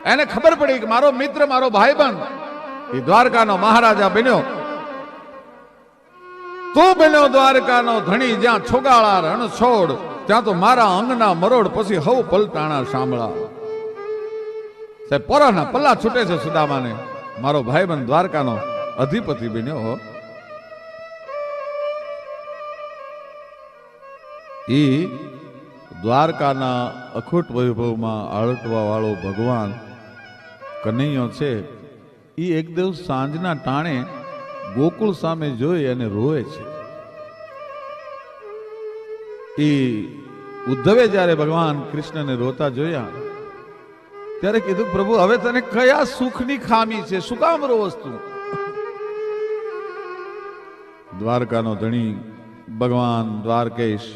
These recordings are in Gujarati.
એને ખબર પડી કે મારો મિત્ર, મારો ભાઈબંધ એ દ્વારકાનો મહારાજા બન્યો. તું બન્યો દ્વારકાનો ધણી, જ્યાં છોગાળા રણ છોડ, ત્યાં તો મારા અંગના મરોડ, પછી હવ પલટાણા સાંભળા. સાહેબ પોરાના પલ્લા છૂટે છે સુદામાને. મારો ભાઈબંધ દ્વારકાનો અધિપતિ બન્યો. ઈ દ્વારકાના અખૂટ વૈભવમાં આળટવા વાળો ભગવાન કનૈયો છે. ઈ એક દિવસ સાંજના ટાણે ગોકુળ સામે જોઈ અને રોવે છે. ઈ ઉદ્ધવે જ્યારે ભગવાન કૃષ્ણને રોતા જોયા ત્યારે કીધું, પ્રભુ હવે તને કયા સુખની ખામી છે, શું કામ રોવસ તું? દ્વારકાનો ધણી ભગવાન દ્વારકેશ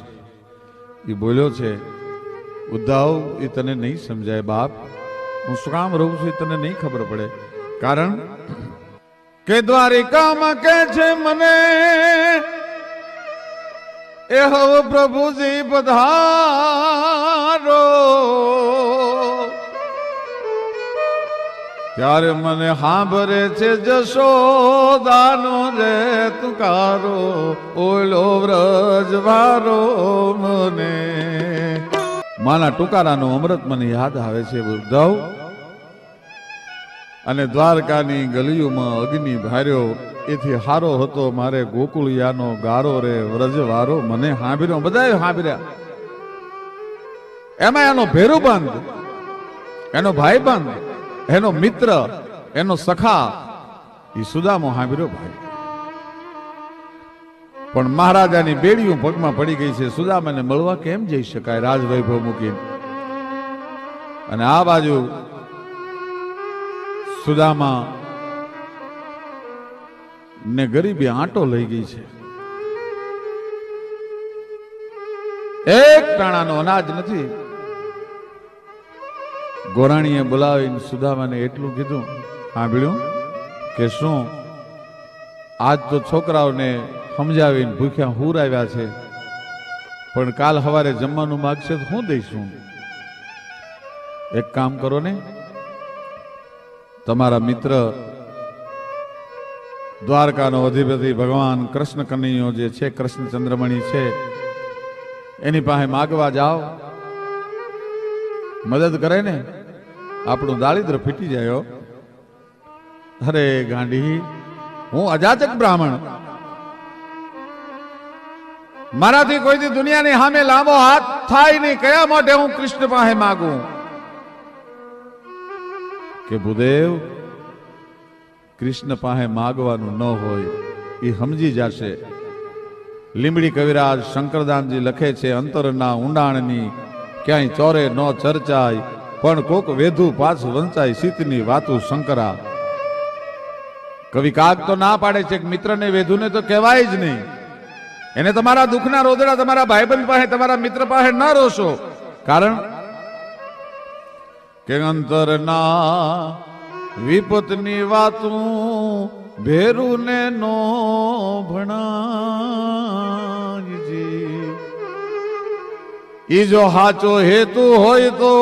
એ બોલ્યો છે, ઉદ્ધવ એ તને નહીં સમજાય બાપ, હું શું કામ રહું છું એ તને નહીં ખબર પડે. કારણ કે દ્વારિકામાં કે છે મને એ હવ પ્રભુજી પધારો, ત્યારે મને સાંભળે છે જશોદાનો રે તુકારો, ઓલો વ્રજ વારો મને. માના ટુકારાનો અમૃત મને યાદ આવે છે ઉદ્ધવ. અને દ્વારકાની ગલીઓમાં અગ્નિ ભાર્યો, એથી હારો હતો મારે ગોકુળિયાનો ગારો રે વ્રજવારો મને સાંભળ્યો. બધાએ સાંભળ્યા. એમાં એનો ભેરુબંધ, એનો ભાઈબંધ, એનો મિત્ર, એનો સખા એ સુદામો સાંભળ્યો ભાઈ. પણ મહારાજાની બેડીઓ પગમાં પડી ગઈ છે. સુદામાને મળવા કેમ જઈ શકાય રાજવૈભવ મૂકીને? અને આ બાજુ સુદામા ને ગરીબી આંટો લઈ ગઈ છે. એક ટાણાનો અનાજ નથી. ગોરાણીએ બોલાવીને સુદામાને એટલું કીધું, સાંભળ્યું કે શું આજ તો છોકરાઓને સમજાવીને ભૂખ્યા હુર આવ્યા છે, પણ કાલ સવારે જમવાનું માગશે તો હું દઈશું. એક કામ કરો ને, તમારા મિત્ર દ્વારકાનો અધિપતિ ભગવાન કૃષ્ણ કનૈયો જે છે, કૃષ્ણ ચંદ્રમણી છે, એની પાસે માગવા જાઓ, મદદ કરે ને આપણું દારિદ્ર ફીટી જાય. અરે ગાંડી, હું અજાચક બ્રાહ્મણ, મારાથી કોઈથી દુનિયાની સામે લાંબો હાથ થાય નહીં. કયા માટે હું કૃષ્ણ પાસે માગું? કે ભૂદેવ, કૃષ્ણ પાસે માગવાનું ન હોય એ સમજી જશે. લીંબડી કવિરાજ શંકરદાનજી લખે છે, અંતરના ઊંડાણની ક્યાંય ચોરે ન ચર્ચાય, પણ કોક વેધું પાછું વંચાય, સીતની વાતું શંકરા. કવિ કાગ તો ના પાડે છે કે મિત્રને વેધુને તો કહેવાય જ નહીં. એને તમારા દુઃખના રોદડા તમારા ભાઈબંધ પાસે, તમારા મિત્ર પાસે ન રોશો. કારણ કે અંતરના વિપતની વાતું ભેરુને નો ભણાયજી. ઈ જો હાચો હેતુ હોય તો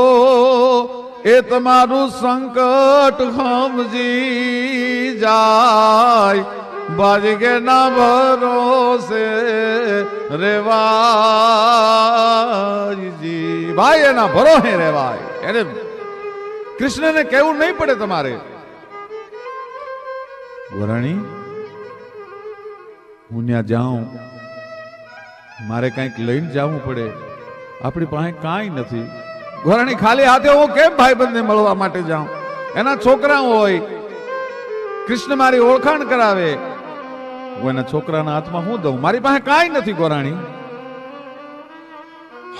એ તમારું સંકટ સમજી જાય. બાજગે ના ભરોસે રેવાયજી. ભાઈ એના ભરોસે રેવાય. એને કૃષ્ણને કહેવું નહીં પડે તમારે. ગોરાણી, હું ત્યાં જાઉં, મારે કંઈક લઈને જવું પડે. આપણી પાસે કાંઈ નથી. ગોરાણી, ખાલી હાથે હું કેમ ભાઈબંધને મળવા માટે જાઉં? એના છોકરા હોય, કૃષ્ણ મારી ઓળખાણ કરાવે, હું એના છોકરાના હાથમાં હું દઉં? મારી પાસે કાંઈ નથી ગોરાણી.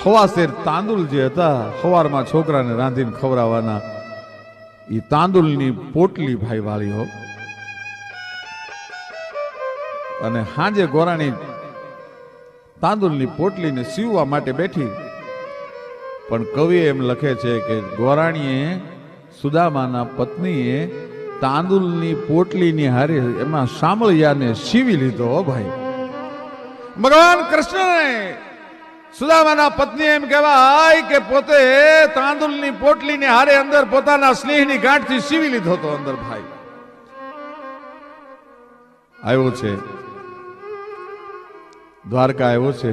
હવાશેર તાંદુલ જે હતા, સવારમાં છોકરાને રાંધીને ખવડાવવાના, એ તાંદુલની પોટલી ભાઈ વાળી હો. અને હાજે ગોરાણી તાંદુલની પોટલીને સીવવા માટે બેઠી. પણ કવિ એમ લખે છે કે ગોરાણીએ, સુદામાના પત્નીએ તાંદુલની પોટલીની હારે એમાં સામળિયાને સીવી લીધો. ભાઈ, ભગવાન કૃષ્ણને સુદામાના પત્ની એમ કહેવાય કે પોતે તાંદુલની પોટલીને હારે અંદર પોતાના સ્નેહની ગાંઠથી સીવી લીધો હતો. અંદર ભાઈ આવ્યો છે, દ્વારકા આવ્યો છે.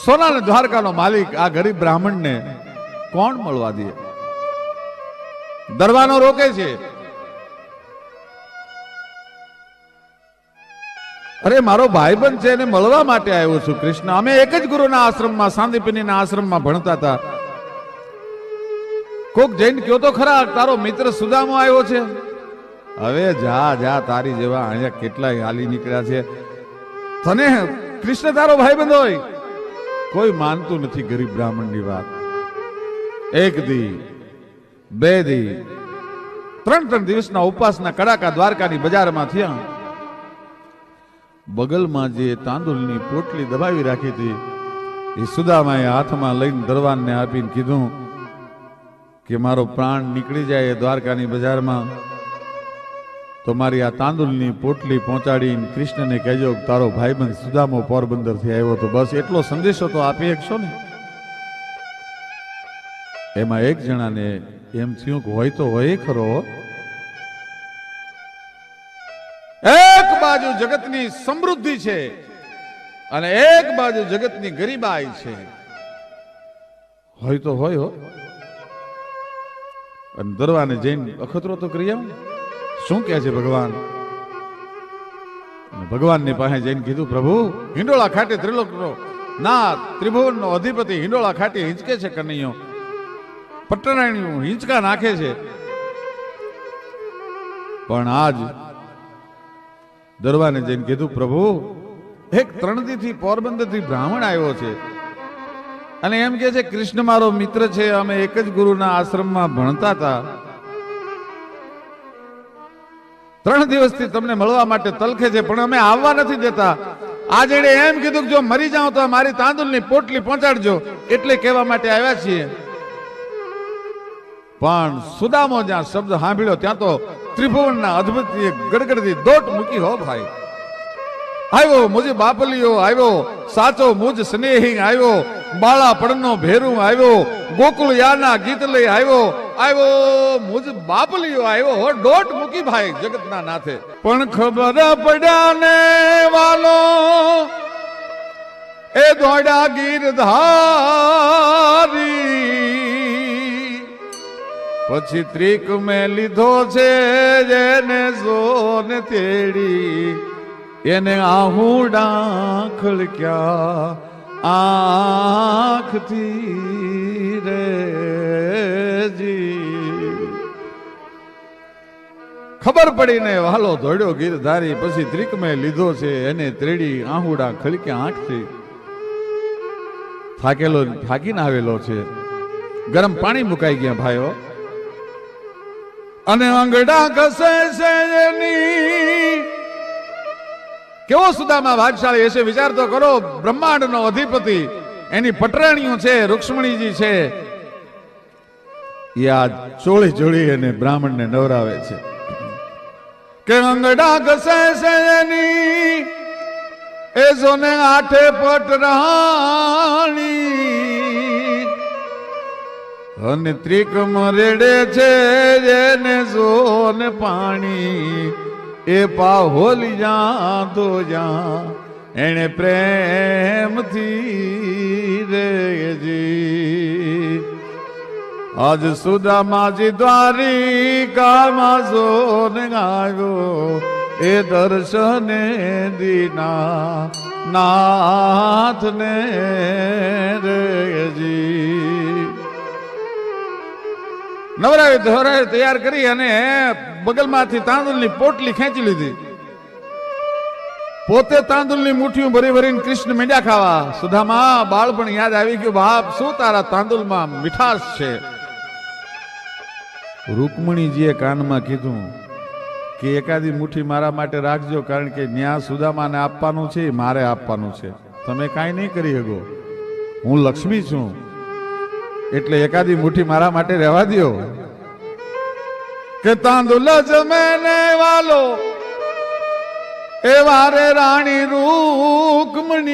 સોના દ્વારકાનો માલિક આ ગરીબ બ્રાહ્મણને કોણ મળવા દે? દરવાનો રોકે છે. અરે મારો ભાઈબંધ છે એને મળવા માટે આવ્યો છું કૃષ્ણ. અમે એક જ ગુરુના આશ્રમમાં સાંદીપનીના આશ્રમમાં ભણતા હતા. કોક જઈને કયો તો ખરા તારો મિત્ર સુદામો આવ્યો છે. હવે જા જા, તારી જેવા અહીંયા કેટલાય હાલી નીકળ્યા છે. તને કૃષ્ણ તારો ભાઈબંધ હોય? કોઈ માનતું નથી ગરીબ બ્રાહ્મણની વાત. એક દી, બે દી, ત્રણ દિવસના ઉપવાસના કડાકા દ્વારકાની બજારમાં થયા. બગલમાં જે તાંદુલની પોટલી દબાવી રાખી હતી એ સુદામાએ હાથમાં લઈને દરવાનને આપીને કીધું કે મારો પ્રાણ નીકળી જાય દ્વારકાની બજારમાં તો મારી આ તાંદુલની પોટલી પહોંચાડીને કૃષ્ણને કહેજો તારો ભાઈબંધ સુદામો પોરબંદરથી આવ્યો. તો બસ એટલો સંદેશો તો આપી શકશો ને. એમાં એક જણાને એમ થયું કે હોય તો હોય ખરો. એક બાજુ જગતની સમૃદ્ધિ છે અને એક બાજુ જગતની ગરીબાઈ છે. હોય તો હોય હો. અને દરવાને જઈને અખતરો તો કરી આવ. શું કહે છે ભગવાન? ભગવાનની પાસે જઈને કીધું પ્રભુ હિંડોળા ખાટે ત્રિલોકનો નાથ ત્રિભુવનનો અધિપતિ હિંડોળા ખાટે હિંચકે છે કનૈયો. પટરાણીઓ હિંચકા નાખે છે. પણ આજ દરવાને જઈને કીધું પ્રભુ એક ત્રણદીથી પોરબંદરથી બ્રાહ્મણ આવ્યો છે અને એમ કે છે કૃષ્ણ મારો મિત્ર છે, અમે એક જ ગુરુના આશ્રમમાં ભણતા હતા. 3 દિવસથી તમને મળવા માટે તલખે છે પણ અમે આવવા નથી દેતા. આજે એમ કીધું કે જો મરી જાઉં તો મારી તાંદુલની પોટલી પહોંચાડજો એટલે કહેવા માટે આવ્યા છીએ. પણ સુદામો જ્યાં શબ્દ સાંભળ્યો ત્યાં તો ત્રિભુવનના અદ્ભુત ગડગડતી દોટ મૂકી હો ભાઈ. આવ્યો મુજ બાપલિયો આવ્યો, સાચો મુજ સ્નેહી આવ્યો, બાળા પડનો ભેરું આવ્યો, ગોકુળ યાના ગીત લઈ આવ્યો, આવ્યો મુજ બાપલિયો આવ્યો હો. દોટ મૂકી ભાઈ જગતના નાથે. પણ ખબર પડ્યા ને વાલો એ દોડા ગીરધારી પછી ત્રિક મેં લીધો છે જેને સોને તેડી એને આહુડા ખળક્યા આંખથી રેજી. ખબર પડીને વાલો દોડ્યો ગીરધારી પછી ત્રિક મેં લીધો છે એને તેડી આહુડા ખળક્યા આંખથી. થાકીને આવેલો છે. ગરમ પાણી મુકાઈ ગયા ભાઈઓ અને આંગડા ઘસે છે એની. કેવો સુદામા ભાગશાળી હશે વિચાર તો કરો. બ્રહ્માંડનો અધિપતિ એની પટરાણીઓ છે, રૂક્ષ્મણીજી છે, એ આ ચોળી ચોળી અને બ્રાહ્મણને નવરાવે છે કે આંગડા ઘસે છે એની એ જોને આઠે પટરાણી અને ત્રિકમ રેડે છે જેને સોને પાણી એ પાહોલી જા તો જા એને પ્રેમથી રેજી. આજ સુદામાજી દ્વારિકામાં સોને આવ્યો એ દર્શને દીના નાથને રેજી. નવરાવી ધોરાવી તૈયાર કરી અને બગલમાંથી તાંદુલની પોટલી ખેંચી લીધી. પોતે તાંદુલની મુઠ્ઠીઓ ભરી ભરીને કૃષ્ણ મીંડા ખાવા. સુદામા બાળપણ યાદ આવી ગયું. બાપ શું તારા તાંદુલમાં મીઠાશ છે. રૂકમણીજીએ કાનમાં કીધું કે એકાદી મુઠ્ઠી મારા માટે રાખજો કારણ કે ન્યા સુદામાને આપવાનું છે મારે આપવાનું છે. તમે કાંઈ નહીં કરી શકો. હું લક્ષ્મી છું એટલે એકાદી મુઠ્ઠી મારા માટે રહેવા દો. કે તાંદુલ જમે ને વાલો એ વારે રાણી રૂકમણી,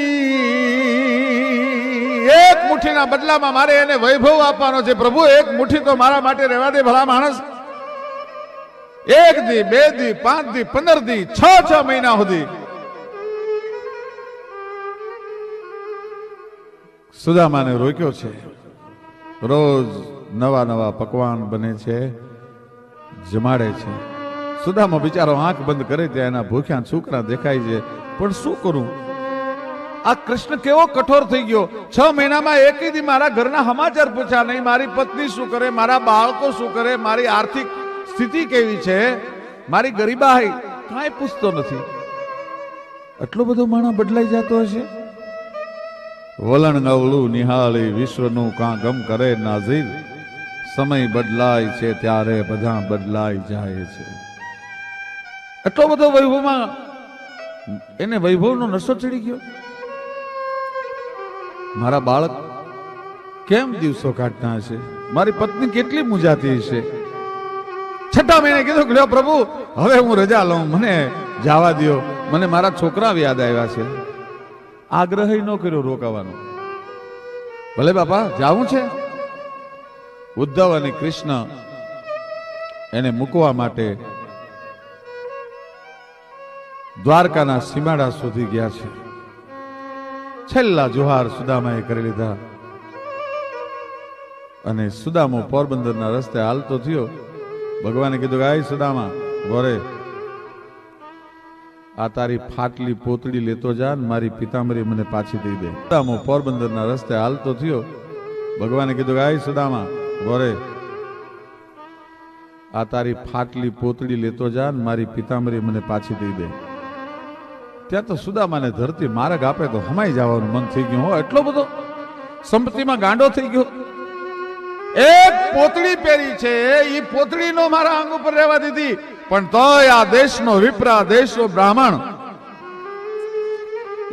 એક મુઠ્ઠીના બદલામાં મારે એને વૈભવ આપવાનો છે. પ્રભુ એક મુઠ્ઠી તો મારા માટે રહેવા દે ભલા માણસ. 1 દી 2 દી 5 દી 15 દી 6 મહિના સુધી સુદામાને રોક્યો છે. રોજ નવા નવા પકવાન બને છે, જમાડે છે. સુદામા બિચારો આંખ બંધ કરે ત્યાં એના ભૂખ્યા છોકરા દેખાય છે. પણ શું કરું? આ કૃષ્ણ કેવો કઠોર થઈ ગયો. 6 મહિનામાં એકેય દી મારા ઘરના સમાચાર પૂછ્યા નહીં. મારી પત્ની શું કરે, મારા બાળકો શું કરે, મારી આર્થિક સ્થિતિ કેવી છે, મારી ગરીબાઈ કાંઈ પૂછતો નથી. આટલો બધો માણસ બદલાઈ જતો હશે? વલણ નવલું નિહાળી વિશ્વનું કાં ગમ કરે નાઝીર. સમય બદલાય છે ત્યારે બધા બદલાઈ જાય છે. એટલો બધો વૈભવમાં એને વૈભવનો નશો ચડી ગયો. મારા બાળક કેમ દિવસો કાઢતા હશે, મારી પત્ની કેટલી મુંજાતી હશે. 6 મહિને કીધું કે પ્રભુ હવે હું રજા લઉં, મને જવા દો, મને મારા છોકરા યાદ આવ્યા છે. આગ્રહ ન કર્યો રોકાવાનો. ભલે બાપા જાવું છે. ઉદ્ધવ અને કૃષ્ણ એને મૂકવા માટે દ્વારકાના સીમાડા સુધી ગયા છે. છેલ્લા જોહાર સુદામાએ કરી લીધા અને સુદામો પોરબંદરના રસ્તે હાલતો થયો. ભગવાને કીધું કે આય સુદામા ગોરે, આ તારી ફાટલી પોતડી લેતો જા, મારી પિતાંબરી મને પાછી દઈ દે. સુદામો પોરબંદરના રસ્તે હાલતો થયો. ભગવાને કીધું કે આય સુદામા ગોરે, આ તારી ફાટલી પોતડી લેતો જા, મારી પિતાંબરી મને પાછી દઈ દે. ત્યાં તો સુદામાને ધરતી માર્ગ આપે તો હમાઈ જવાનું મન થઈ ગયું. એટલો બધો સંપત્તિમાં ગાંડો થઈ ગયો. એક પોતડી પહેરી છે, એ પોતડીનો મારા અંગ ઉપર રહેવા દીધી. પણ તોય આ દેશનો વિપ્ર, દેશનો બ્રાહ્મણ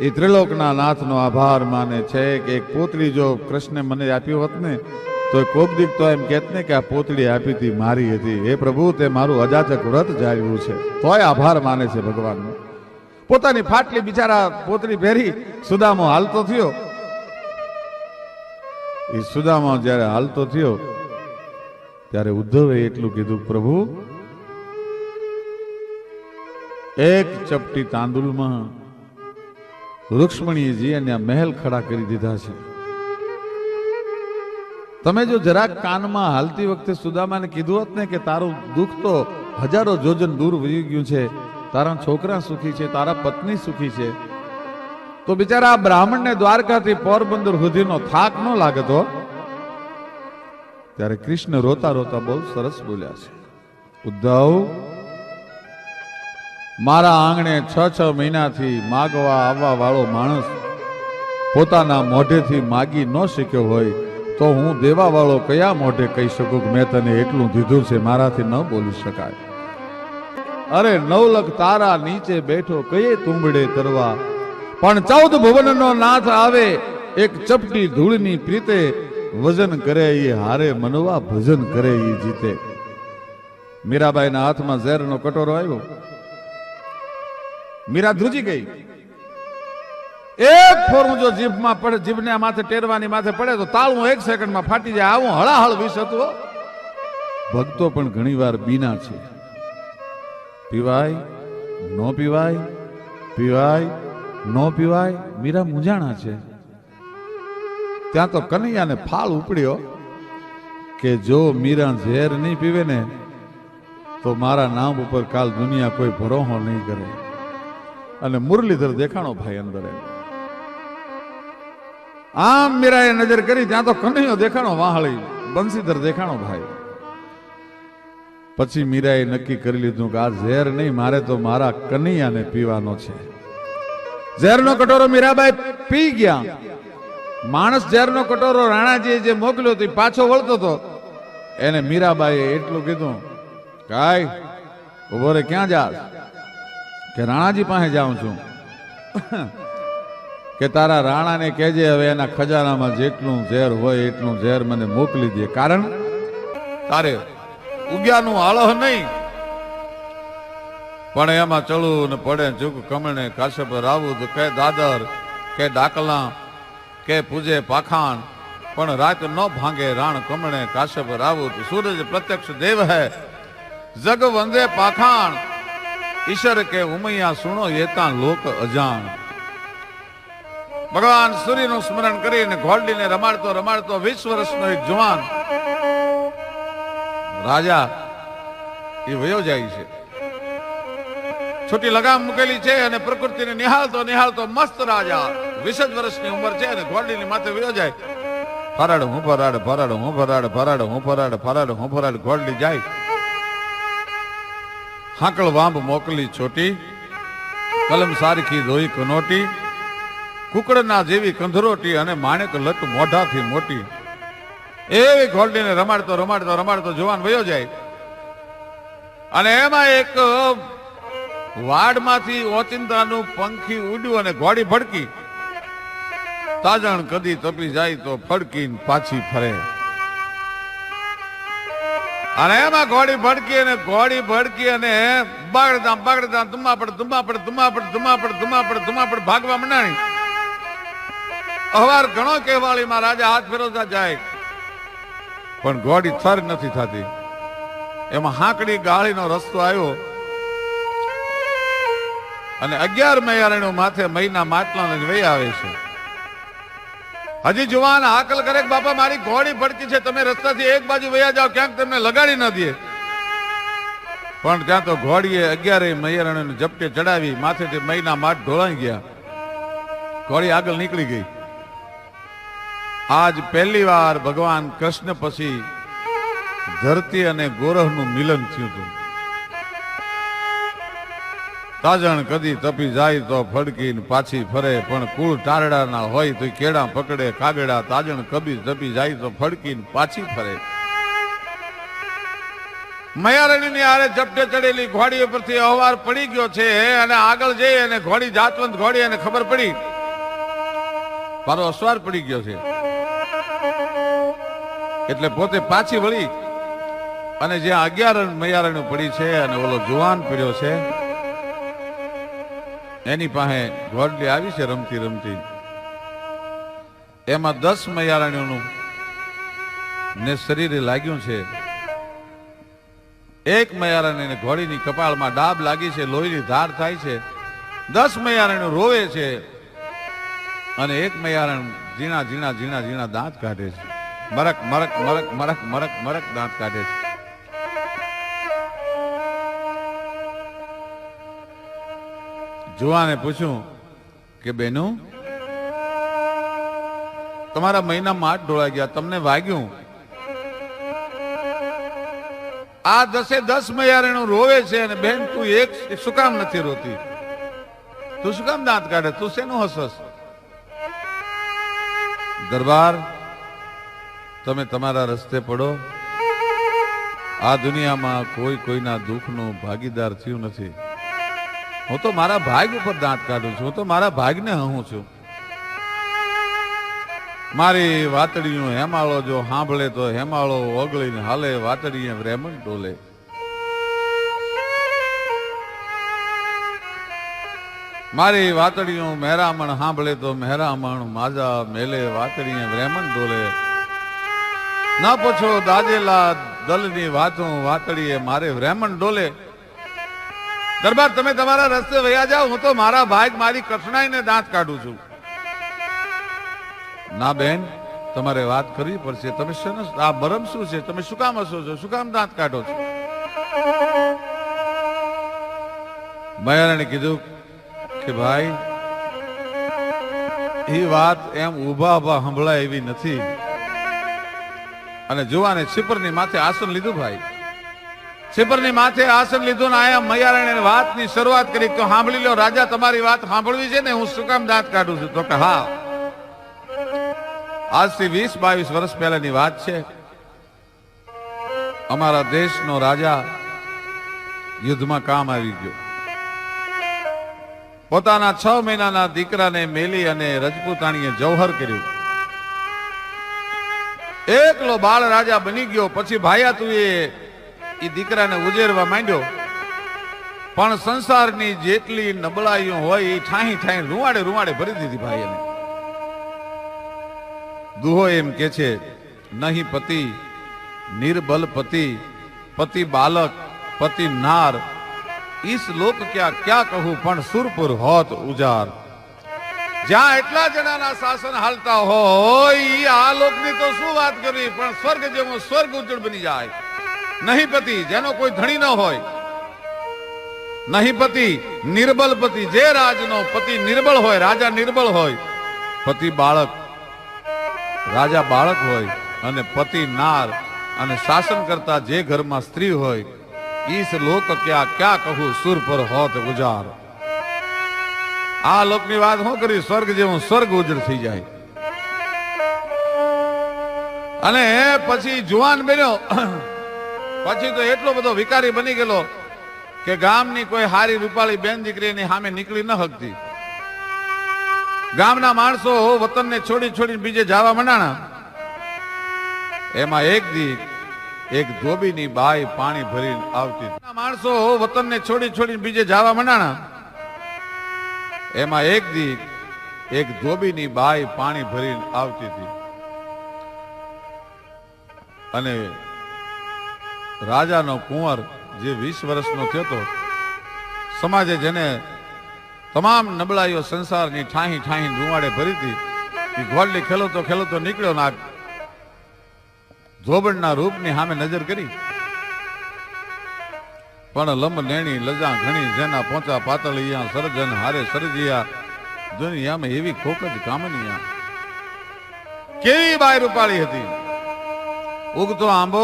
એ ત્રિલોકના નાથનો આભાર માને છે કે એક પોતડી જો કૃષ્ણે મને આપ્યો હોત ને તો કોક દીક તો એમ કહેત ને કે આ પોતડી આપી હતી મારી હતી. હે પ્રભુ, તે મારું અજાચક વ્રત જાળવ્યું છે. તોય આભાર માને છે ભગવાનનો. પોતાની ફાટલી બિચારા પોતડી પહેરી સુદામો હાલતો થયો. એ સુદામો જ્યારે હાલતો થયો ત્યારે ઉદ્ધવે એટલું કીધું, પ્રભુ એક ચપટી તાંદુલમાં રૂક્ષ્મણીજી અને મહેલ ખડા કરી દીધા છે. તમે જો જરાક કાનમાં હાલતી વખતે સુદામાને કીધું હોત ને કે તારું દુઃખ તો હજારો જોજન દૂર વહી ગયું છે, તારા છોકરા સુખી છે, તારા પત્ની સુખી છે, તો બિચારા આ બ્રાહ્મણને દ્વારકાથી પોરબંદર સુધીનો થાક ન લાગતો. ત્યારે કૃષ્ણ રોતા રોતા બહુ સરસ બોલ્યા છે, ઉદ્ધવ, મારા આંગણે 6 મહિનાથી માગવા આવવા વાળો માણસ પોતાના મોઢેથી માગી ન શક્યો હોય તો હું દેવા વાળો કયા મોઢે કહી શકું કે મેં તને એટલું દીધું છે, મારાથી ન બોલી શકાય. અરે 9 લખ તારા નીચે બેઠો કયે તુંબડે તરવા, પણ 14 ભુવનનો નાથ આવે એક ચપટી ધૂળની પ્રીતે, વજન કરે એ હારે મનવા, ભજન કરે એ જીતે. મીરાબાઈના હાથમાં ઝેરનો કટોરો આવ્યો. મીરા ધ્રુજી ગઈ. એક ફોરું જો જીભમાં પડે, જીભને માથે ટેરવાની માથે પડે તો તાળું 1 સેકન્ડમાં ફાટી જાય. આવું હળાહળ વિષ હતું. ભક્તો પણ ઘણીવાર બીના છે. પીવાય ન પીવાય, પીવાય ન પીવાય. મીરા મૂંઝાણા છે. ત્યાં તો કનૈયાને ફાળ ઉપડ્યો કે જો મીરા ઝેર નહીં પીવે ને તો મારા નામ ઉપર કાલ દુનિયા કોઈ ભરોહો નહીં કરે. અને મુરલીધર દેખાણો ભાઈ અંદર. આમ મીરાએ નજર કરી ત્યાં તો કનૈયો દેખાણો, વાહળી બંસીધર દેખાણો ભાઈ. પછી મીરાએ નક્કી કરી લીધું કે આ ઝેર નહીં, મારે તો મારા કનૈયાને પીવાનો છે. ઝેરનો કટોરો મીરાબાઈ પી ગયા. માણસ ઝેરનો કટોરો રાણાજીએ જે મોકલ્યો તો પાછો વળતો હતો. એને મીરાબાઈએ એટલું કીધું, કાય ઉભો રે, ક્યાં જાસ? કે રાણાજી પાસે જાઉં છું. કે તારા રાણાને કહેજે હવે એના ખજાનામાં જેટલું ઝેર હોય એટલું ઝેર મને મોકલી દે, કારણ તારે ઉગ્યાનું આળહ નહીં પણ એમાં ચડું ને પડે ચૂક કમણે કાશ્યપ રાવુદ કે દાદર કે ડાકલા કે પૂજે પાખાણ પણ રાત ન ભાંગે રાણ કમણે કાશ્યપ રાવુદ સૂરજ પ્રત્યક્ષ દેવ હૈ જગ વંદે પાખાણ ઈશ્વર કે ઉમૈયા સુણો એતા લોક અજાણ. ભગવાન સૂર્યનું સ્મરણ કરીને ઘોડીને રમાડતો રમાડતો 20 વર્ષનો એક જવાન રાજા એ વયો જાય છે. છોટી લગામ મૂકેલી છે અને પ્રકૃતિને નિહાળતો નિહાળતો મસ્ત રાજા 20 વર્ષની ઉંમર છે અને ઘોડીની માથે વયો જાય. ફરાડ હું ફરાડ ફરાડ હું ફરાડ ફરાડ હું ફરાડ ફરાડ હું ફરાડ ઘોડી જાય. હાકળ વાંબ મોકલી છોટી કલમ સારખી ધોઈ કનોટી કુકડના જેવી કંધરોટી અને માણેક લટ મોઢાથી મોટી એવી ઘોડીને રમાડતો રમાડતો રમાડતો જવાન વયો જાય. અને એમાં એક વાડમાંથી ઓચિંતાનું પંખી ઉડ્યું અને ઘોડી ભડકી. તાજણ કદી તપી જાય તો ફડકીને પાછી ફરે. અને એમાં ઘોડી ભડકી અને બાગડતા ધુમાપડ ભાગવા મંડાણી. અવાર ઘણો કહેવાળીમાં રાજા હાથ ફેરવતા જાય પણ ઘોડી થર નથી થતી. એમાં હાંકડી ગાળીનો રસ્તો આવ્યો અને 11 મૈયારણો માથે મહિના માટલા વહી આવે છે. હજી જુવાન હાકલ કરે બાપા મારી ઘોડી ભડકી છે, તમે રસ્તાથી એક બાજુ વયા જાઓ, ક્યાંક તમને લગાડી ન દે. પણ ત્યાં તો ઘોડીએ 11 મૈયારણને ઝપટે ચડાવી માથેથી મહિના માટ ઢોળાઈ ગયા. ઘોડી આગળ નીકળી ગઈ. આજ પહેલી વાર ભગવાન કૃષ્ણ પછી ધરતી અને ગોરહનું મિલન થયું હતું. તાજણ કદી તપી જાય તો ફડકીને પાછી ફરે પણ કુળ ટારડાના હોય તો કેળા પકડે કાગડા. તાજણ કદી તપી જાય તો ફડકીને પાછી ફરે. મૈયારણીની આરે ઝપટે ચડેલી ઘોડી ઉપરથી અહવાર પડી ગયો છે અને આગળ જઈ અને ઘોડી જાતવંત ઘોડી અને ખબર પડી મારો અસવાર પડી ગયો છે એટલે પોતે પાછી વળી અને જ્યાં 11 મૈયારણી પડી છે અને ઓલો જુવાન પડ્યો છે એની પાસે ઘોડી આવી છે રમતી રમતી. એમાં 10 મૈયારણીઓનું ને શરીરે લાગ્યું છે. એક મૈયારણીને ઘોડીની કપાળમાં ડાબ લાગી છે, લોહીની ધાર થાય છે. 10 મૈયારણીઓ રોવે છે અને એક મૈયારણ ઝીણા ઝીણા ઝીણા ઝીણા દાંત કાઢે છે. મરક મરક મરક મરક મરક મરક દાંત કાઢે છે. જુવાને પૂછ્યું કે બેનું તમારા મહિના માટ ઢોળાઈ ગયા, તમને વાગ્યું. આ 10 મૈયારણીઓ રોવે છે અને બેન તું એક શું કામ નથી રોતી? તું શું કામ દાંત કાઢે? તું શેનું હસસ? દરબાર તમે તમારા રસ્તે પડો. આ દુનિયામાં કોઈ કોઈના દુઃખનો ભાગીદાર થયું નથી. હું તો મારા ભાગ ઉપર દાંત કાઢું છું. હું તો મારા ભાગને હહું છું. મારી વાતડીનું હેમાળો જો સાંભળે તો હેમાળો ઓગળીને હાલે, વાતડીએ રેમન ડોલે. મારી વાતડીઓ મહેરામણ સાંભળે તો મહેરામણ માજા મેલે, વાતડીએ રેમન ડોલે. ના પૂછો દાજેલા દલની વાતો, વાતડીએ મારે રેમન ડોલે. દરબાર તમે તમારા રસ્તે વયા જાઓ, હું તો મારા ભાઈ મારી કઠણાઈને દાંત કાઢું છું. ના બેન તમારે વાત કરવી પડશે. તમે આ મરમ શું છે? તમે શું કામ હસો છો? શું કામ દાંત કાઢો છો? મૈયારાણે કીધું કે ભાઈ એ વાત એમ ઉભા ઉભા સંભળાય એવી નથી. અને જુવાને છીપરની માથે આસન લીધું. ભાઈ છીપરની માથે આસન લીધું ને આયા મૈયારાણે વાતની શરૂઆત કરી. તો સાંભળી લો રાજા, તમારી વાત સાંભળવી છે ને, હું શું કામ દાંત કાઢું છું? તો કે હા, આજથી 20-22 વર્ષ પહેલાની વાત છે. અમારા દેશનો રાજા યુદ્ધમાં કામ આવી ગયો. પોતાના 6 મહિનાના દીકરાને મેલી અને રજપૂતાણીએ જૌહર કર્યું. એકલો બાળ રાજા બની ગયો. પછી ભાયાતુએ એ દીકરાને ઉજેરવા માંડ્યો. પણ સંસારની જેટલી નબળાઈઓ હોય એ ઠાહી ઠાહી રૂવાડે રૂવાડે ભરી દીધી ભાઈ એને. દુહો એમ કે છે, નહીં પતિ નિર્બલ પતિ, પતિ બાલક પતિ નાર, ઈસ લોક ક્યાં ક્યાં કહું પણ સુરપુર હોત ઉજાર. જ્યાં એટલા જણાના શાસન હાલતા હોય આ લોકની તો શું વાત કરવી, પણ સ્વર્ગ જેવો સ્વર્ગ ઉજ્જળ બની જાય. નહીં પતિ જેનો કોઈ ધણી ન હોય, નહીં પતિ નિર્બલ પતિ, જે રાજનો પતિ નિર્બળ હોય, રાજા નિર્બળ હોય, પતિ બાળક રાજા બાળક હોય, અને પતિ નાર અને શાસન કરતા જે ઘરમાં સ્ત્રી હોય, ઈસ લોક ક્યાં ક્યાં કહું સુર પર હોત ઉજાર. આ લોકની વાત શું કરી, સ્વર્ગ જેવું સ્વર્ગ ઉજળ થઈ જાય. અને પછી જુવાન બન્યો પછી તો એટલો બધો વિકારી બની ગયેલો કે ગામની કોઈ હારી રૂપાળી બેન દીકરીની સામે નીકળી ન શકતી. ગામના માણસો વતનને છોડી છોડીને બીજે જવા મંડાણા. એમાં એક દી એક ધોબીની બાઈ પાણી ભરીને આવતી. માણસો વતનને છોડી છોડીને બીજે જવા મંડાણા. એમાં એક દી એક ધોબીની બાઈ પાણી ભરીને આવતી હતી. અને રાજાનો કુંવર જે 20 વર્ષનો થયો હતો, સમાજે જેને તમામ નબળાઈઓ સંસારની ઠાહી ઠાહી રૂવાડે ભરી હતી, એ ઘોડલી ખેલતો ખેલતો નીકળ્યો ના ધોબણના રૂપની સામે નજર કરી. પણ લંબ નેણી લજા ઘણી, જેના પહોંચા પાતળિયા સરજન હારે સરજિયા, દુનિયામાં એવી ખોક જ કામનિયા. કેવી બાઈ રૂપાળી હતી. ઉગતો આંબો,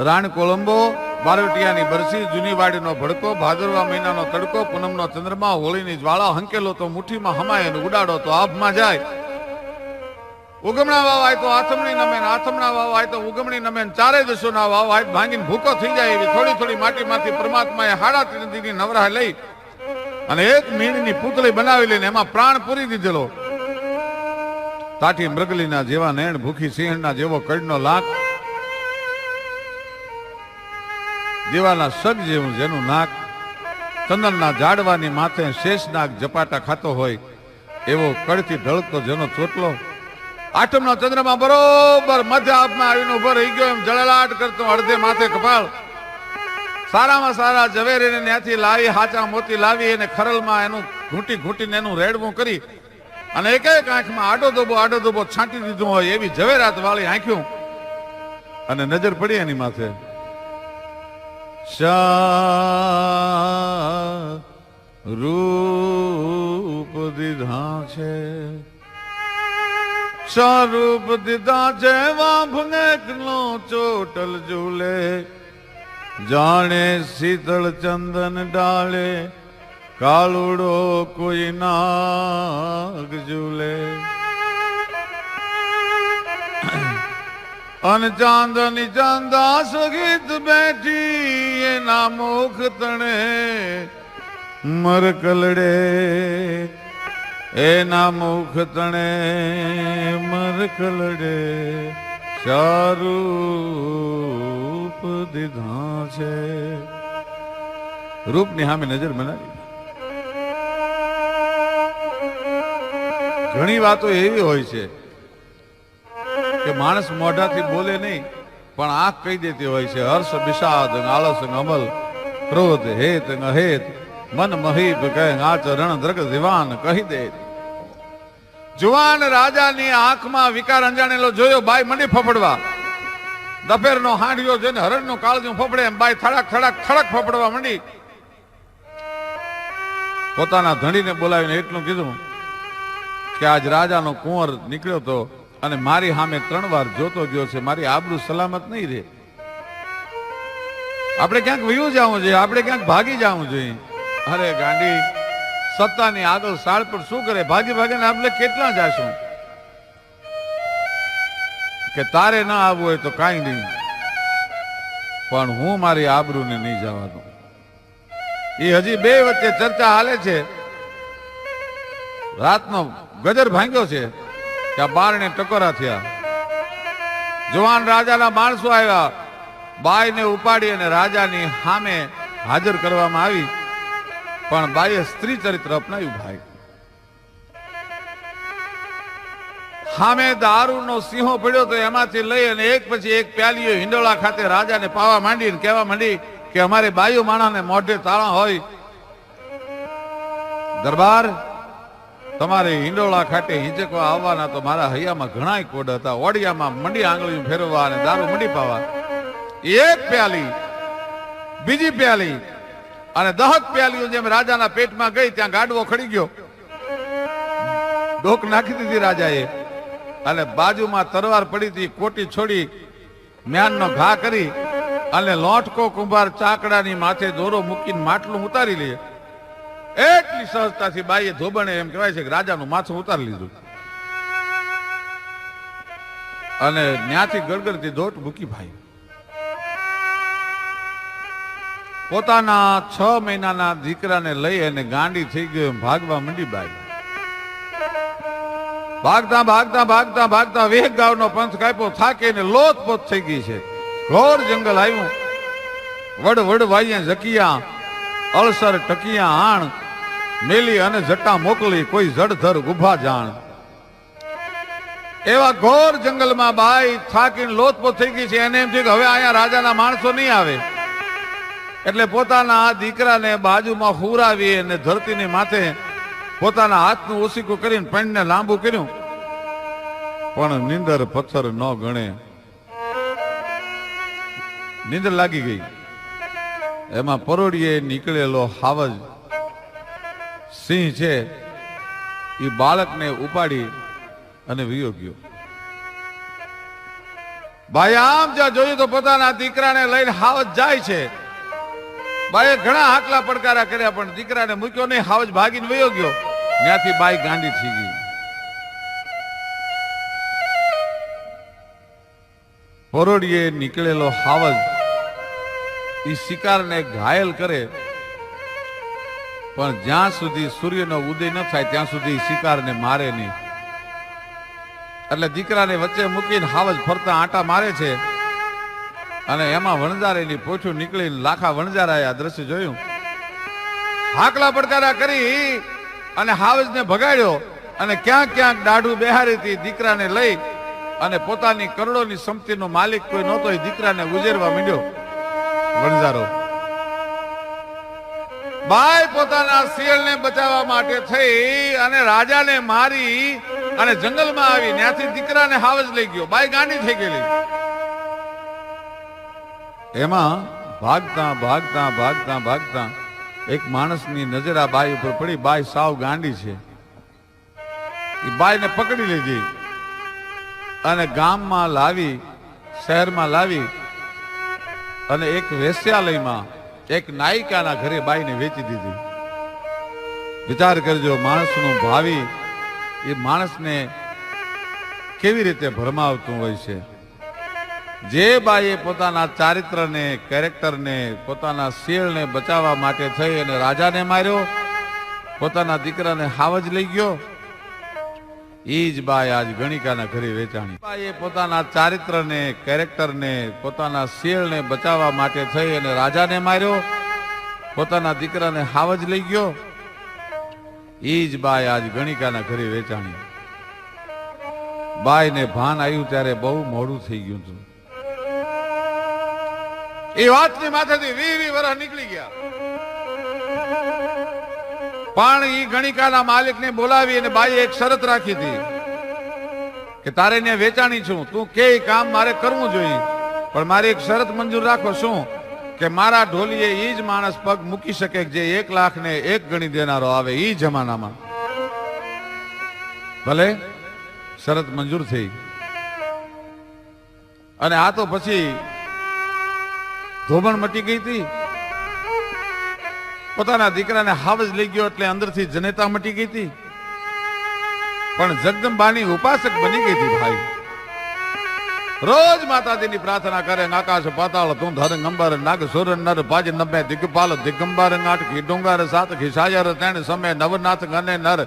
રાણ કોલંબો, બારોટિયાની બરસી, જૂની વાડીનો ભડકો, ભાદરવા મહિનાનો તડકો, પૂનમનો ચંદ્રમા, હોળીની જ્વાળા, હંકેલો તો મુઠ્ઠીમાં હમાય ને ઉડાડો તો આભમાં જાય. ઉગમણા વાવ આય તો આથમણી નમે, આથમણા વાવ આય તો ઉગમણી નમે, ચારે દશોના વાવ આય ભાંગીને ભૂકો થઈ જાય એવી થોડી થોડી માટીમાંથી પરમાત્માએ હાડા ત્રિનદીની નવરાહ લઈ અને એક મીણની પૂતળી બનાવી લઈને એમાં પ્રાણ પૂરી દીધેલો. તાઠી મૃગલીના જેવા નેણ, ભૂખી સિંહણના જેવો કડનો લાખ, દેવાના સગ જેવું જેનું નાક, ચંદનના ઝાડવાની માથે શેષનાગ ઝપાટા ખાતો હોય એવો કડથી ઢળતો જેનો ચોટલો, આઠમનો ચંદ્રમાં બરોબર મધ્ય આપમાં આવીને ઉભો રહી ગયો એમ જળલાટ કરતો, અડધે માથે કપાળ, સારામાં સારા ઝવેરીને ત્યાંથી લાવી, હાચા મોતી લાવી એને ખરલમાં એનું ઘૂંટી ઘૂંટીને એનું રેડવું કરી અને એક એક આંખમાં આડો દોબો છાંટી દીધું હોય એવી ઝવેરાત વાળી આંખ્યું. અને નજર પડી એની માથે, શા રૂપ દીધા છે, સ્વરૂપ દીધા છે વાંભને નો ચોટલ ઝૂલે, જાણે શીતળ ચંદન ડાળે કાળુડો કોઈ નાગ ઝૂલે. અન ચાંદની ચાંદાસ ગીત બેઠી એના મુખ તણે મરકલડે, એના મુખ તણે મરકલડે, શારૂપ દીધા છે. રૂપની સામે નજર બનાવી. ઘણી વાતો એવી હોય છે કે માણસ મોઢાથી બોલે નહીં પણ આંખ કહી દેતી હોય છે. હર્ષ વિષાદ આળસ અમલ, ક્રોધ હેત અહેત, મન મહીપ કહે આચરણ દ્રગ દિવાન કહી દે. જુવાન રાજાની આંખમાં વિકાર અંજાણેલો જોયો, બાઈ મંડી ફફડવા. દફેરનો હાંડિયો જોઈને હરણનું કાળજું ફફડે એમ બાઈ થડક થડક થડક ફફડવા મંડી. પોતાના ધણીને બોલાવીને એટલું કીધું કે આજ રાજાનો કુંવર નીકળ્યો તો અને મારી સામે 3 વાર જોતો ગયો છે, મારી આબરૂ સલામત નહીં રે. આપણે ક્યાંક વયું જવું જોઈએ, આપણે ક્યાંક ભાગી જવું જોઈએ. અરે ગાંડી, સત્તાની આગળ સાળ પર શું કરે, ભાગી ભાગીને આપણે કેટલા જાશું. કે તારે ના આવવું હોય તો કાંઈ નહીં, પણ હું મારી આબરૂને નહીં જવા દઉં. એ હજી 2 વચ્ચે ચર્ચા હાલે છે. રાતનો ગજર ભાંગ્યો છે કે આ બારણે ટકોરા થયા. જુવાન રાજાના માણસો આવ્યા, બાઈને ઉપાડી અને રાજાની સામે હાજર કરવામાં આવી. પણ બાઈએ સ્ત્રી ચરિત્ર અપનાવ્યું ભાઈ. સામે દારૂનો સિંહો પડ્યો તો એમાંથી લઈ અને એક પછી એક પ્યાલીઓ હિંડોળા ખાતે રાજાને પાવા માંડી ને કહેવા માંડી કે અમારે બાયુ માણાને મોઢે તાળા હોય, દરબાર તમારે હિંડોળા ખાતે હિંચકવા આવવાના તો મારા હૈયામાં ઘણાય કોડ હતા. ઓડિયામાં મંડી આંગળીઓ ફેરવવા અને દારૂ મંડી પાવા. એક પ્યાલી, બીજી પ્યાલી અને 10 પ્યાલીઓ જેમ રાજાના પેટમાં ગઈ ત્યાં ગાડવો ખડી ગયો. ડોક નાખી દીધી રાજાએ અને બાજુમાં તરવાર પડી હતી. કોટી છોડી મ્યાનનો ઘા કરી અને લોટકો કુંભાર ચાકડાની માથે દોરો મૂકીને માટલું ઉતારી લે. એટલી સહજતાથી બાઈએ ધોબણે એમ કહેવાય છે કે રાજાનું માથું ઉતારી લીધું અને ત્યાંથી ગળગળતી દોટ મૂકી ભાઈ. પોતાના 6 મહિનાના દીકરાને લઈ અને ગાંડી થઈ ગયો ભાગવા મંડી બાઈ. ભાગતા ભાગતા ભાગતા ભાગતા વેગ ગાવનો પંથ કાપ્યો, થાકીને લોથપોથ થઈ ગઈ છે. ઘોર જંગલ આવ્યું. વડ વડ વાઈએ જકિયા, અળસર ટકિયા આણ, મેલી અને જટા મોકલી, કોઈ જડધર ગુભા જાણ. એવા ઘોર જંગલમાં બાઈ થાકીને લોથપોથ થઈ ગઈ છે. એને એમ થયું કે હવે અહીંયા રાજાના માણસો નહીં આવે, એટલે પોતાના દીકરાને બાજુમાં હુરાવી અને ધરતીની માથે પોતાના હાથનું ઓસીકું કરીને પેણને લાંબુ કર્યું. પણ નીંદર પથ્થર ન ગણે, નીંદર લાગી ગઈ. એમાં પરોડીએ નીકળેલો હાવજ સિંહ છે એ બાળકને ઉપાડી અને વિયો ગયો. ભાઈ આમ જ્યાં જોયું તો પોતાના દીકરાને લઈને હાવજ જાય છે. બાઈએ ઘણા હાકલા પડકારા કર્યા પણ દીકરાને મૂક્યો નહીં. હાવજ ભાગીને વયો ગયો. ત્યાંથી બાઈ ગાંડી થઈ ગઈ. પરોડીએ નીકળેલો હાવજ એ શિકારને ઘાયલ કરે પણ જ્યાં સુધી સૂર્યનો ઉદય ન થાય ત્યાં સુધી શિકારને મારે નહીં. એટલે દીકરાને વચ્ચે મૂકીને હાવજ ફરતા આંટા મારે છે અને એમાં વણજારેની પોઠું નીકળીને લાખા વણજારાએ આ દ્રશ્ય જોયું. હાકલા પડકારા કરી અને હાવજને ભગાડ્યો અને ક્યાંક ક્યાંક દાઢું બેહારી હતી. દીકરાને લઈ અને પોતાની કરોડોની સંપત્તિનો માલિક કોઈ નહોતો એ દીકરાને ગુજરવા માંડ્યો વણજારો. બાઈ પોતાના શિયાળને બચાવવા માટે થઈ અને રાજાને મારી અને જંગલમાં આવી. ત્યાંથી દીકરાને હાવજ લઈ ગયો. બાઈ ગાંડી થઈ ગયેલી. એમાં ભાગતા ભાગતા ભાગતા ભાગતા એક માણસની નજર આ બાઈ ઉપર પડી. બાઈ સાવ ગાંડી છે. એ બાઈને પકડી લીધી અને ગામમાં લાવી, શહેરમાં લાવી અને એક વેશ્યાલયમાં એક નાયિકાના ઘરે બાઈને વેચી દીધી. વિચાર કરજો, માણસનું ભાવિ એ માણસને કેવી રીતે ભરમાવતું હોય છે. જે બાઈએ પોતાના ચારિત્રને, કેરેક્ટરને, પોતાના શીળને બચાવવા માટે થઈ અને રાજાને માર્યો, પોતાના દીકરાને હાવજ લઈ ગયો, એ જ બાઈ આજ ગણિકાના ઘરે વેચાણી. બાઈએ પોતાના ચારિત્રને, કેરેક્ટરને, પોતાના શીળને બચાવવા માટે થઈ અને રાજાને માર્યો, પોતાના દીકરાને હાવજ લઈ ગયો, એ જ બાઈ આજ ગણિકાના ઘરે વેચાણી. બાઈને ભાન આવ્યું ત્યારે બહુ મોડું થઈ ગયું હતું. એ વાતની માથેથી 20 વર્ષ નીકળી ગયા. પણ એ ગણિકાના માલિકને બોલાવી અને બાઈએ એક શરત રાખી હતી કે તારે ને વેચાણી છું, તું કે કામ મારે કરવું જોઈએ, પણ મારી એક શરત મંજૂર રાખો. શું? કે મારા ઢોલીએ એ જ માણસ પગ મૂકી શકે જે 1 લાખ ને 1 ગણી દેનારો આવે એ જમાનામાં. ભલે શરત મંજૂર થઈ. અને આ તો પછી ધોબણ મટી ગઈ હતી. પોતાના દીકરાને હાવજ લઈ ગયો એટલે અંદરથી જનેતા મટી ગઈ હતી. પણ જગદંબાની ઉપાસક બની ગઈ હતી ભાઈ. રોજ માતાજીની પ્રાર્થના કરે. આકાશ પાતાળ તું ધર ગંબર નાગ સુર નર ભાજ નભે દિગ્પાલ દિગંબર નાટકી ડુંગર સાત ખિસાયર તેણ સમય નવનાથ ગને નર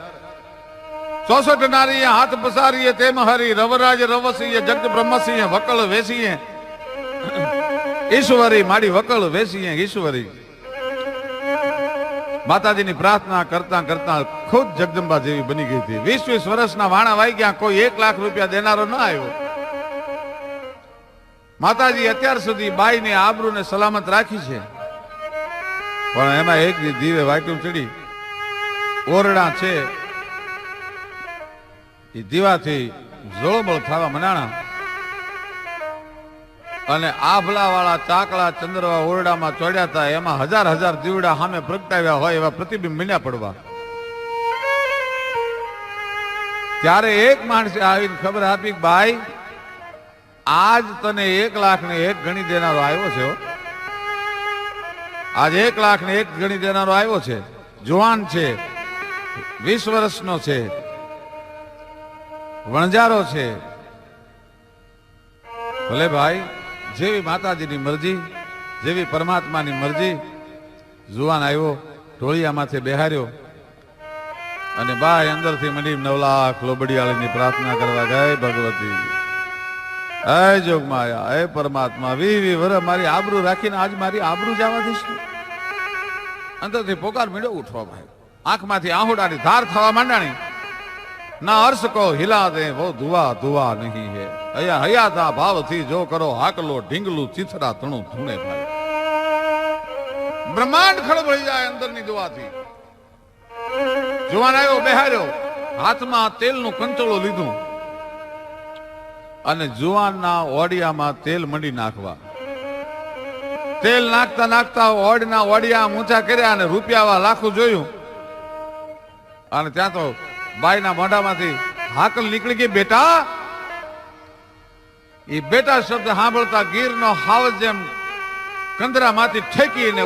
64 નારી હાથ પસારીએ તેમ હરી રવરાજ રવસીએ જગત બ્રહ્મસિંહ વકળ વેસીએ ઈશ્વરી માડી વકળ વેસીએ ઈશ્વરી. માતાજીની પ્રાર્થના કરતા કરતા ખુદ જગદંબા જેવી બની ગઈ હતી. 20-20 વર્ષના વાણા વાઈ ગયા, કોઈ 1 લાખ રૂપિયા દેનારો ન આવ્યો. માતાજી અત્યાર સુધી બાઈની આબરૂને સલામત રાખી છે, પણ એમાં એક દીવે વાટું ચડી ઓરડા છે એ દીવાથી જોળમળ થવા મનાણા અને આભલા વાળા ચાકલા ચંદ્રવા ઓરડામાં ચોડ્યા હતા. એમાં 1000 દીવડા સામે પ્રગટાવ્યા હોય એવા પ્રતિબિંબ મીંડ્યા પડવા. ત્યારે એક માણસે આવીને ખબર આપી કે ભાઈ આજ તને 1 લાખ ને 1 ગણી દેનારો આવ્યો છે. આજ 1 લાખ ને 1 ગણી દેનારો આવ્યો છે. જુવાન છે, 20 વર્ષનો છે, વણજારો છે. ભલે ભાઈ, જેવી માતાજીની મરજી, જેવી પરમાત્માની મરજી. જુવાન આવ્યો, ઢોળિયામાંથી બેહાર્યો અને બાઈ અંદરથી મંડી 9 લાખ લોબડિયાળીની પ્રાર્થના કરવા ગઈ. ભગવતી હે જોગમાયા, હે પરમાત્મા, 20 વર્ષ મારી આબરૂ રાખીને આજ મારી આબરૂ જવા દઈશ. અંદરથી પોકાર મીંડો ઉઠવા ભાઈ, આંખમાંથી આહુડાની ધાર થવા માંડાણી. ના અર્શ કો હિલા દે વો ધુઆ ધુઆ નહીં હે, હયા હયાતા ભાવથી જો કરો હાકલો ઢીંગલું ચીથરા તણું ધૂણે ભાઈ. બ્રહ્માંડ ખળબળી જાય અંદરની દુઆથી. જુવાન આવ્યો, બેહાર્યો, હાથમાં તેલનું કંચોળું લીધું અને જુવાનના ઓડિયામાં તેલ મંડી નાખવા. તેલ નાખતા નાખતા ઓડના ઓડિયા ઊંચા કર્યા અને રૂપિયા લાખું જોયું અને ત્યાં તો બાઈના મોઢામાંથી હાકલ નીકળી ગઈ, બેટા. એ બેટા શબ્દ સાંભળતા ગીરનો હાવજ જેમ કંદરામાંથી ઠેકીને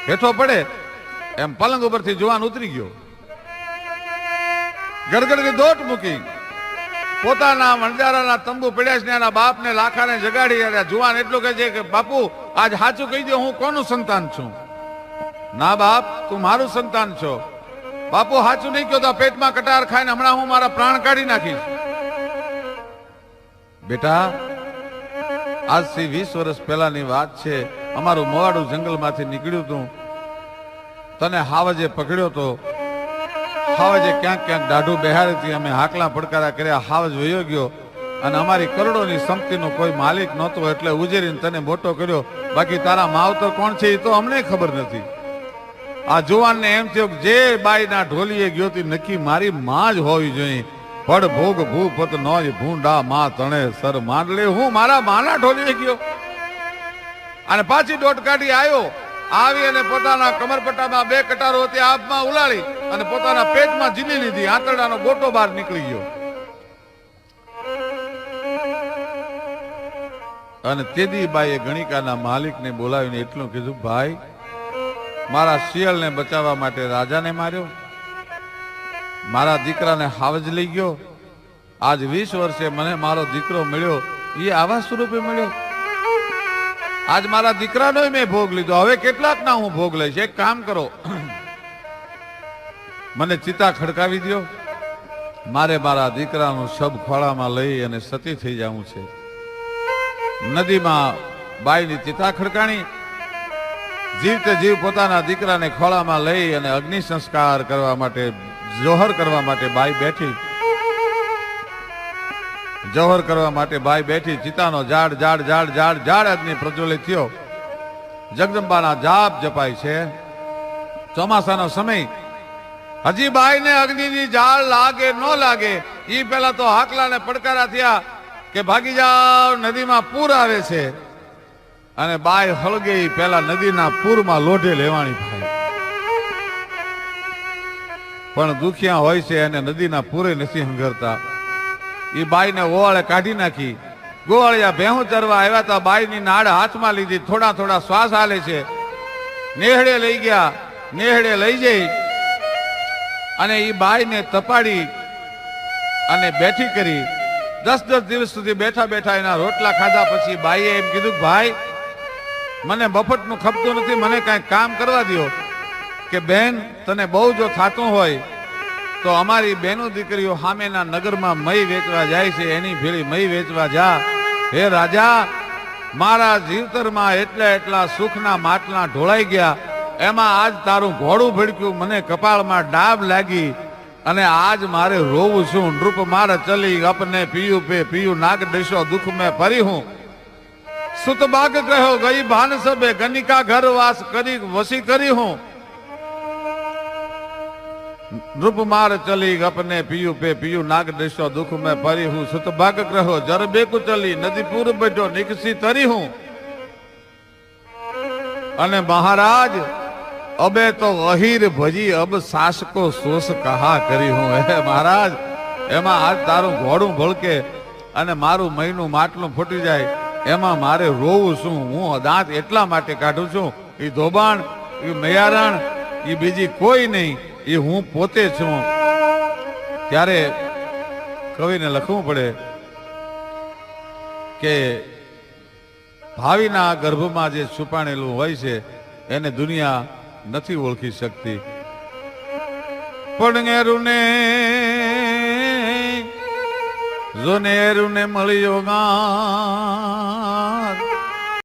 હેઠો પડે એમ પલંગ ઉપરથી જુવાન ઉતરી ગયો. ગડગડની દોટ મૂકી પોતાના વણજારાના તંબુ પડ્યા છે એના બાપને લાખાને જગાડી. જુવાન એટલું કહે છે કે બાપુ આજ સાચું કહી દો, હું કોનું સંતાન છું? ના બાપ, તું મારું સંતાન છો. બાપુ સાચું નહીં કહો તો પેટમાં કટાર ખાઈને હમણાં હું મારા પ્રાણ કાઢી નાખીશ. બેટા, આજથી 20 વર્ષ પહેલાની વાત છે. અમારું મોવાડું જંગલમાંથી નીકળ્યું હતું, તને હાવજે પકડ્યો તો. હાવજે ક્યાંક ક્યાંક દાઢું બેહારી હતી, અમે હાકલા પડકારા કર્યા, હાવજ વયો ગયો અને અમારી કરોડોની સંપત્તિનો કોઈ માલિક નહોતો એટલે ઉજેરીને તને મોટો કર્યો. બાકી તારા માવતર કોણ છે એ તો અમને ખબર નથી. આ જુવાનને એમ થયું કે જે બાઈના ઢોલીએ ગયો હતી નક્કી મારી માં જ હોવી જોઈએ. પડ ભોગ ભૂપત નોય ભૂંડા માં તણે સર માંડલે, હું મારા માના ઢોલીએ ગયો. અને પાછી દોટ કાઢી આવ્યો. આવી અને પોતાના કમરપટ્ટામાં 2 કટારો હતી આપમાં ઉલાળી અને પોતાના પેટમાં ઝીલી લીધી. આંતરડાનો ગોટો બહાર નીકળી ગયો. અને તેદી બાઈએ ગણિકાના માલિકને બોલાવીને એટલું કીધું, ભાઈ મારા શિયાળને બચાવવા માટે રાજાને માર્યો, મારા દીકરાને હાવજ લઈ ગયો. આજ 20 વર્ષે મને મારો દીકરો મળ્યો, એ આવા સ્વરૂપે મળ્યો. આજ મારા દીકરાનો મેં ભોગ લીધો, હવે કેટલાક ના હું ભોગ લઈશ. એક કામ કરો, મને ચિતા ખડકાવી દો. મારે મારા દીકરાનું શબ ખોળામાં લઈ અને સતી થઈ જવું છે. નદીમાં બાઈની ચિતા ખડકાણી. જીવતે જીવ પોતાના દીકરાને ખોળામાં લઈ અને અગ્નિ સંસ્કાર કરવા માટે, જોહર કરવા માટે બાઈ બેઠી. જોહર કરવા માટે બાઈ બેઠી. ચિતાનો જાડ જાડ જાડ જાડ જાડ અગ્નિ પ્રજ્વલિત થયો. જગદંબાના જાપ જપાય છે. ચોમાસાનો સમય. હજી બાઈને અગ્નિની જાળ લાગે ન લાગે એ પેલા તો હાકલાને પડકારા થયા કે ભાગી જાઓ, નદીમાં પૂર આવે છે. અને બાઈ હળગે પેલા નદીના પૂરમાં લોઢે લેવાની થાય. પણ દુખિયા હોય છે અને નદીના પૂરે નથી હંગરતા. એ બાઈને ઓવાળે કાઢી નાખી. ગોવાળિયા ભેહું ચરવા આવ્યા હતા, બાઈની નાડ હાથમાં લીધી, થોડા થોડા શ્વાસ હાલે છે. નેહડે લઈ ગયા. નેહડે લઈ જઈ અને એ બાઈને તપાડી અને બેઠી કરી. 10-10 દિવસ સુધી બેઠા બેઠા એના રોટલા ખાધા પછી બાઈએ એમ કીધું, ભાઈ મને મફતનું ખપતું નથી, મને કાંઈ કામ કરવા દો. કે બેન, તને બહુ જો થાતું હોય તો અમારી બેનો દીકરીઓ સામેના નગરમાં મય વેચવા જાય છે, એની ભેળી મય વેચવા જા. હે રાજા, મારા જીવતરમાં એટલા એટલા સુખના માટલા ઢોળાઈ ગયા એમાં આજ તારું ઘોડું ભડક્યું, મને કપાળમાં ડાબ લાગી અને આજ મારે રોવું છું. નૃપ મારે ચલી અપને પીયું પે પીયું નાગ દેશો દુઃખ મેં પરી હું. સુત બાગ કહ્યો ગઈ ભાન સબે ગનિકા ઘર વાસ કરી વસી કરી હું. નૃપ માર ચલી અપને પીયું પે પીયું નાગ દેશો દુઃખ મેં પરી હું. સુત બાગ કહ્યો જર બેકુ ચલી નદી પૂર બેઠો નિકસી તરી હું. અને મહારાજ અબે તો અહીર ભજી અબ સાસ કો સોસ કહા કરી હું. હે મહારાજ, એમાં આજ તારું ઘોડું ભળકે અને મારું મહિનું માટલું ફૂટી જાય, એમાં મારે રોવું છું. હું દાંત એટલા માટે કાઢું છું, એ ધોબાણ, એ મૈયારણ, એ બીજી કોઈ નહીં, એ હું પોતે છું. ત્યારે કવિને લખવું પડે કે ભાવિના ગર્ભમાં જે છુપાણેલું હોય છે એને દુનિયા નથી ઓળખી શકતી. પણ એરુને જોને એરુને મળ્યો ગા